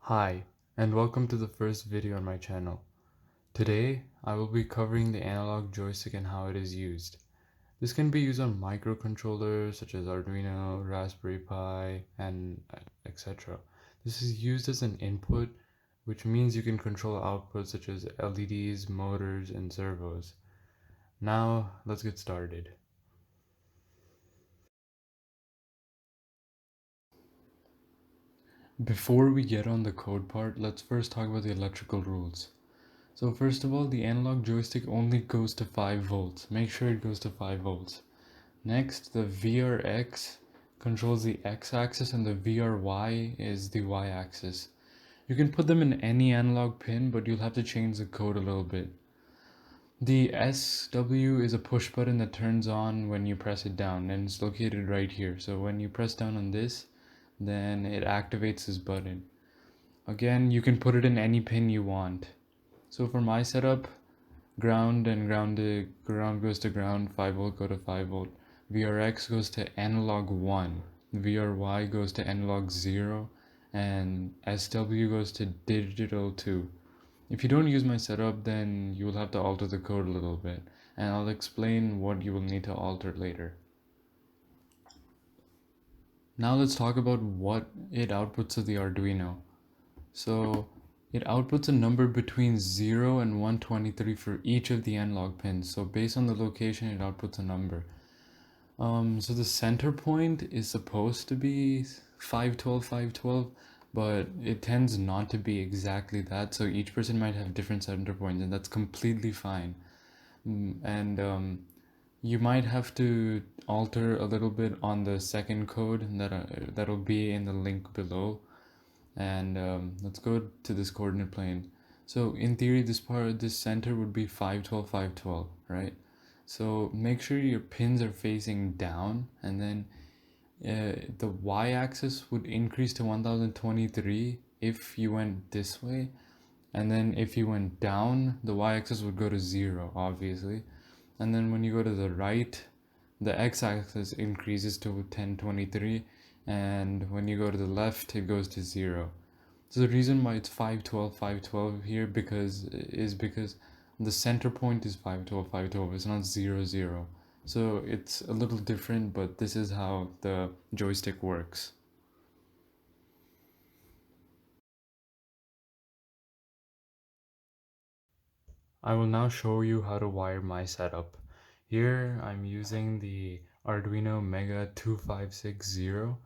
Hi, and welcome to the first video on my channel. Today, I will be covering the analog joystick and how it is used. This can be used on microcontrollers such as Arduino, Raspberry Pi, and etc. This is used as an input, which means you can control outputs such as LEDs, motors, and servos. Now, let's get started. Before we get on the code part, let's first talk about the electrical rules. So first of all, the analog joystick only goes to 5 volts. Make sure it goes to 5 volts. Next, the VRX controls the x-axis and the VRY is the y-axis. You can put them in any analog pin, but you'll have to change the code a little bit. The SW is a push button that turns on when you press it down, and it's located right here. So when you press down on this, then it activates this button. Again, you can put it in any pin you want. So for my setup, ground goes to ground, 5 volt go to 5 volt. VRX goes to analog 1, VRY goes to analog 0, and SW goes to digital 2. If you don't use my setup, then you will have to alter the code a little bit, and I'll explain what you will need to alter later. Now let's talk about what it outputs to the Arduino. So it outputs a number between 0 and 123 for each of the analog pins. So based on the location, it outputs a number. So the center point is supposed to be 512, 512, but it tends not to be exactly that. So each person might have different center points, and that's completely fine. You might have to alter a little bit on the second code that'll be in the link below. And let's go to this coordinate plane. So in theory, this center would be 512, 512, right? So make sure your pins are facing down, and then the y-axis would increase to 1023 if you went this way, and then if you went down, the y-axis would go to 0, obviously. And then when you go to the right, the x-axis increases to 1023, and when you go to the left, it goes to 0. So the reason why it's 512, 512 here is because the center point is 512, 512. It's not 0, 0. So it's a little different, but this is how the joystick works. I will now show you how to wire my setup. Here I'm using the Arduino Mega 2560,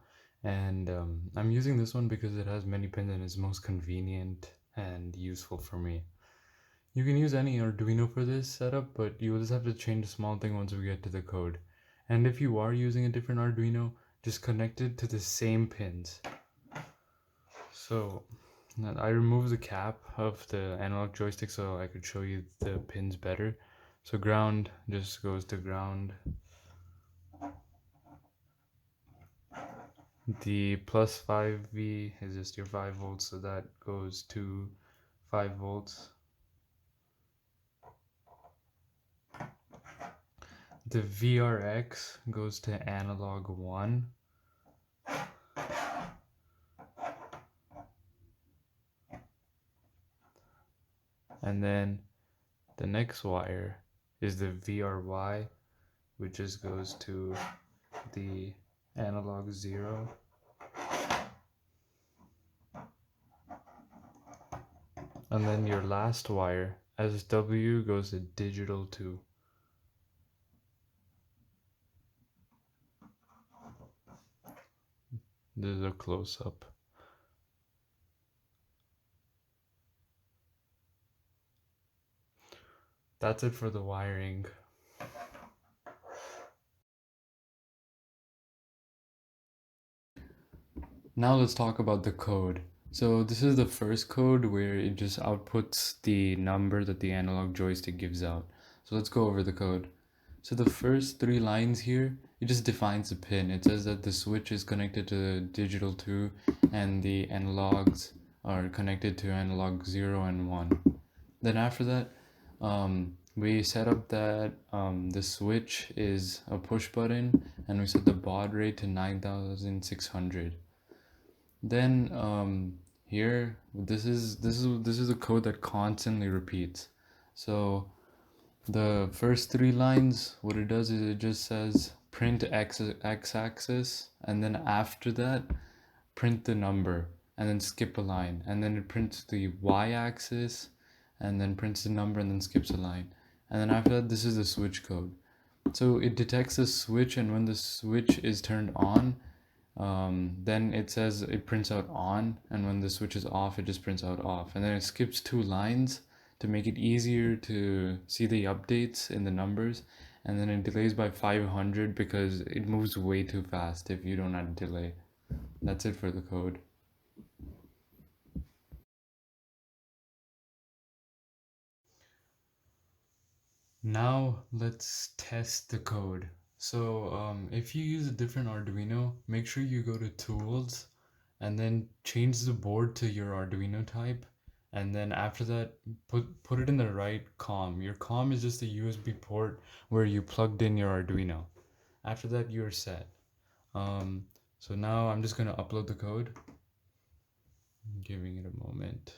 and I'm using this one because it has many pins and is most convenient and useful for me. You can use any Arduino for this setup, but you will just have to change a small thing once we get to the code. And if you are using a different Arduino, just connect it to the same pins. So I removed the cap of the analog joystick so I could show you the pins better. So ground just goes to ground. The plus 5V is just your 5 volts, so that goes to 5 volts. The VRX goes to analog 1. And then the next wire is the VRY, which just goes to the analog 0. And then your last wire, SW, goes to digital 2. This is a close-up. That's it for the wiring. Now let's talk about the code. So this is the first code where it just outputs the number that the analog joystick gives out. So let's go over the code. So the first 3 lines here, it just defines the pin. It says that the switch is connected to digital 2 and the analogs are connected to analog 0 and 1. Then after that, we set up that the switch is a push button, and we set the baud rate to 9600. Then here, this is a code that constantly repeats. So the first three lines, what it does is it just says print x-axis, and then after that print the number, and then skip a line, and then it prints the y-axis, and then prints the number, and then skips a line, and then after that this is the switch code. So it detects the switch, and when the switch is turned on, then it says it prints out on, and when the switch is off, it just prints out off, and then it skips two lines to make it easier to see the updates in the numbers, and then it delays by 500 because it moves way too fast if you don't add a delay. That's it for the code. Now let's test the code. So if you use a different Arduino, make sure you go to Tools and then change the board to your Arduino type, and then after that put it in the right COM. Your COM is just a USB port where you plugged in your Arduino. After that you're set. So now I'm just going to upload the code. I'm giving it a moment.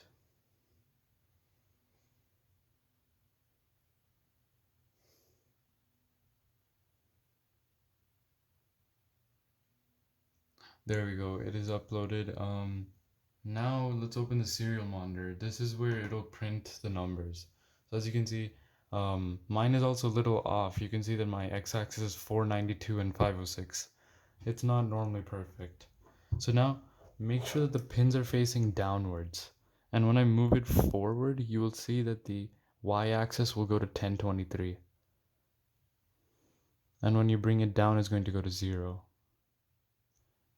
There we go, it is uploaded. Now let's open the serial monitor. This is where it'll print the numbers. So as you can see, mine is also a little off. You can see that my x-axis is 492 and 506. It's not normally perfect. So now make sure that the pins are facing downwards. And when I move it forward, you will see that the y-axis will go to 1023. And when you bring it down, it's going to go to 0.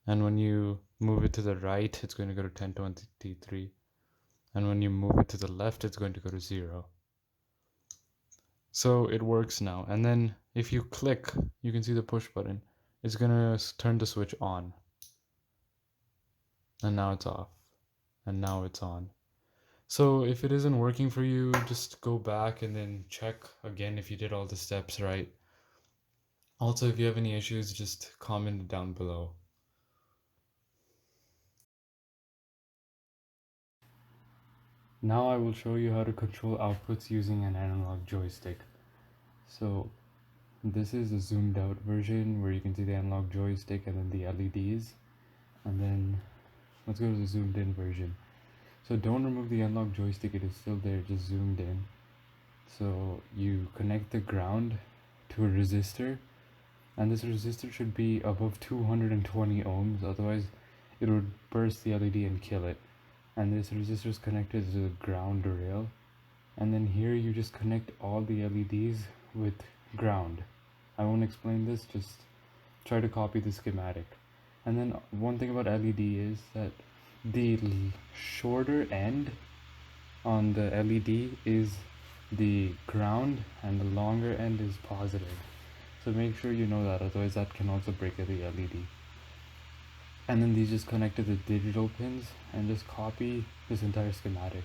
And when you move it to the right, it's going to go to 1023. And when you move it to the left, it's going to go to 0. So it works now. And then if you click, you can see the push button. It's going to turn the switch on. And now it's off. And now it's on. So if it isn't working for you, just go back and then check again if you did all the steps right. Also, if you have any issues, just comment down below. Now I will show you how to control outputs using an analog joystick. So this is a zoomed out version where you can see the analog joystick and then the LEDs. And then let's go to the zoomed in version. So don't remove the analog joystick, it is still there, just zoomed in. So you connect the ground to a resistor, and this resistor should be above 220 ohms, otherwise it would burst the LED and kill it. And this resistor is connected to the ground rail, and then here you just connect all the LEDs with ground. I won't explain this, just try to copy the schematic. And then one thing about LED is that the shorter end on the LED is the ground and the longer end is positive. So make sure you know that, otherwise that can also break the LED. And then these just connect to the digital pins, and just copy this entire schematic.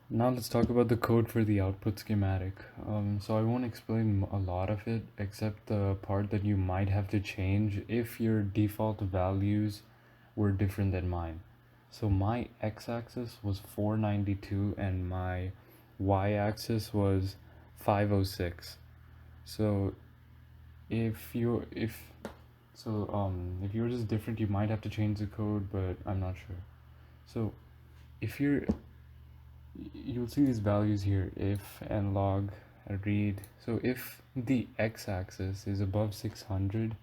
Now let's talk about the code for the output schematic. So I won't explain a lot of it, except the part that you might have to change if your default values were different than mine. So my x-axis was 492 and my y-axis was 506. So if yours is different, you might have to change the code, but I'm not sure. So if you'll see these values here, if analog read. So if the x-axis is above 600,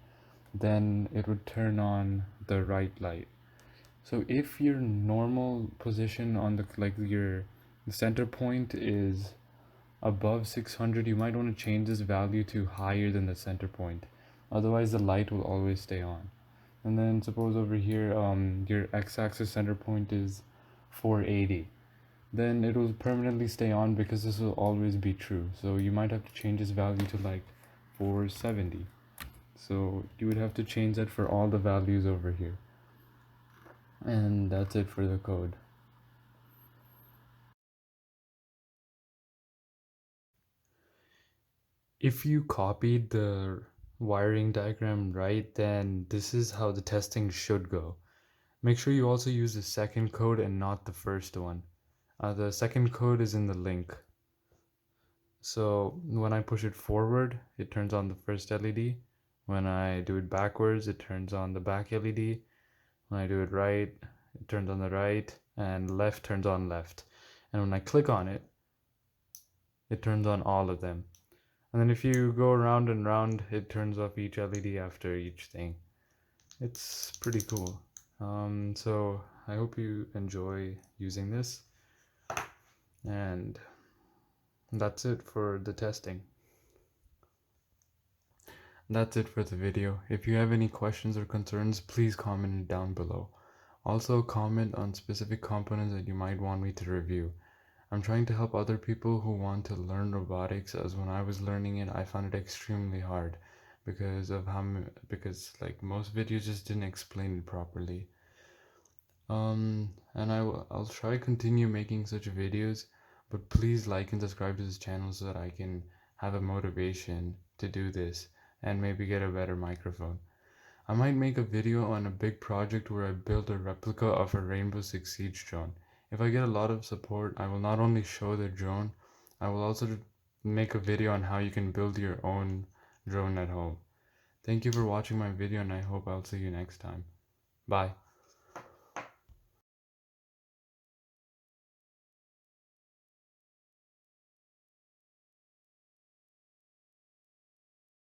then it would turn on the right light. So if your normal position on the center point is above 600, you might want to change this value to higher than the center point, otherwise the light will always stay on. And then suppose over here your x-axis center point is 480, then it will permanently stay on because this will always be true. So you might have to change this value to like 470. So you would have to change that for all the values over here. And that's it for the code. If you copied the wiring diagram right, then this is how the testing should go. Make sure you also use the second code and not the first one. The second code is in the link. So when I push it forward, it turns on the first LED. When I do it backwards, it turns on the back LED. When I do it right, it turns on the right, and left turns on left. And when I click on it, it turns on all of them. And then if you go around and round, it turns off each LED after each thing. It's pretty cool. So I hope you enjoy using this. And that's it for the testing. That's it for the video. If you have any questions or concerns, please comment it down below. Also comment on specific components that you might want me to review. I'm trying to help other people who want to learn robotics, as when I was learning it, I found it extremely hard because like most videos just didn't explain it properly. And I'll try continue making such videos, but please like and subscribe to this channel so that I can have a motivation to do this and maybe get a better microphone. I might make a video on a big project where I build a replica of a Rainbow Six Siege drone. If I get a lot of support, I will not only show the drone, I will also make a video on how you can build your own drone at home. Thank you for watching my video, and I hope I'll see you next time. Bye.